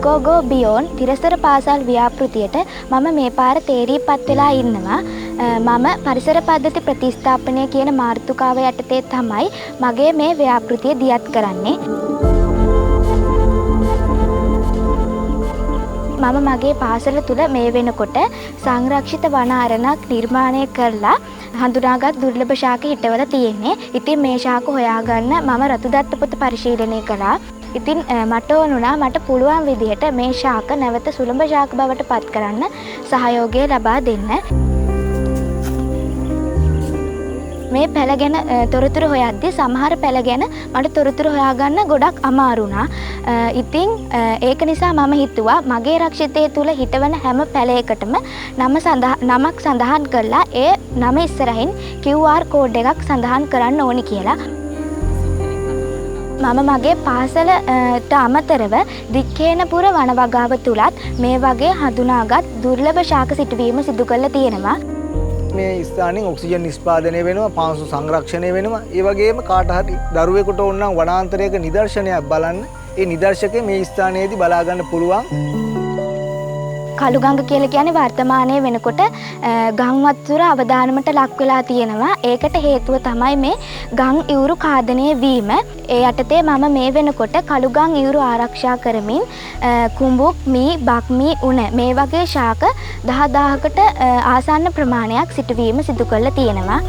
Eco Go Beyond තිරසර පාසල් ව්‍යාපෘතියට මම මේ පාර තේරීපත් වෙලා ඉන්නවා. මම පරිසර පද්ධති ප්‍රතිස්ථාපනය කියන මාතෘකාව යටතේ තමයි මගේ මේ ව්‍යාපෘතිය දියත් කරන්නේ. මම මගේ පාසල තුල මේ වෙනකොට සංරක්ෂිත වන අරණක් නිර්මාණය කරලා හඳුනාගත් දුර්ලභ ශාක හිටවල තියෙන්නේ. ඉතින් මේ ශාක හොයාගන්න මම රතුදත්ත පොත පරිශීලනය කළා. ඉතින් මට ඕනුණා මට පුළුවන් විදිහට මේ ශාක නැවත සුලභ ශාක බවට පත් කරන්න සහයෝගය ලබා දෙන්න. මේ පැල ගැන තොරතුරු හොයද්දී සමහර පැල ගැන මට තොරතුරු හොයාගන්න ගොඩක් අමාරු වුණා. ඉතින් ඒක නිසා මම හිතුවා මගේ රක්ෂිතය තුල හිටවන හැම පැලයකටම නමක් සඳහන් කරලා ඒ නම ඉස්සරහින් QR කෝඩ් එකක් සඳහන් කරන්න ඕනි කියලා. මම මගේ පාසලට අමතරව දික්කේනපුර වනවගාව තුලත් මේ වගේ හඳුනාගත් දුර්ලභ ශාක සිටුවීම සිදු කරලා තියෙනවා. මේ ස්ථානෙන් ඔක්සිජන් නිෂ්පාදනය වෙනවා, පාංශු සංරක්ෂණය වෙනවා. ඒ වගේම කාට හරි දරුවෙකුට ඕන නම් වනාන්තරයක නිදර්ශනයක් බලන්න, ඒ නිදර්ශකය මේ ස්ථානයේදී බලා ගන්න පුළුවන්. කළුගඟ කියලා කියන්නේ වර්තමානයේ වෙනකොට ගම් වතුර අවදානමට ලක් වෙලා තියෙනවා. ඒකට හේතුව තමයි මේ ගම් ඉවුරු ඛාදනය වීම. ඒ යටතේ මම මේ වෙනකොට කළුගම් ඉවුරු ආරක්ෂා කරමින් කුඹුක්, මී, බක් මී, උණ මේ වගේ ශාක 10000කට ආසන්න ප්‍රමාණයක් සිටුවීම සිදු කරලා තියෙනවා.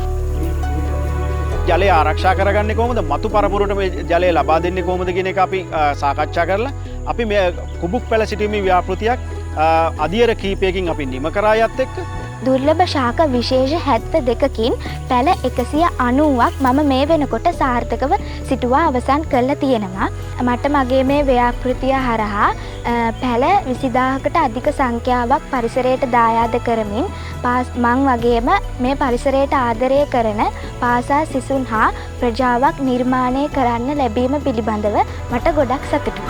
ජලය ආරක්ෂා කරගන්නේ කොහොමද? මතු පරපුරට මේ ජලය ලබා දෙන්නේ කොහොමද කියන එක අපි සාකච්ඡා කරලා අපි මේ කුඹුක් පැල සිටීමේ ව්‍යාපෘතියක් අධියර කීපයකින් අපි නිම කරා යත් එක්ක දුර්ලභ ශාක විශේෂ 72කින් පැල 190ක් මම මේ වෙනකොට සාර්ථකව සිටුවා අවසන් කරලා තියෙනවා. මට මගේ මේ ව්‍යාපෘතිය හරහා පැල 20000කට අධික සංඛ්‍යාවක් පරිසරයට දායාද කරමින් මං වගේම මේ පරිසරයට ආදරය කරන පාසල් සිසුන් හා ප්‍රජාවක් නිර්මාණය කරන්න ලැබීම පිළිබඳව මට ගොඩක් සතුටුයි.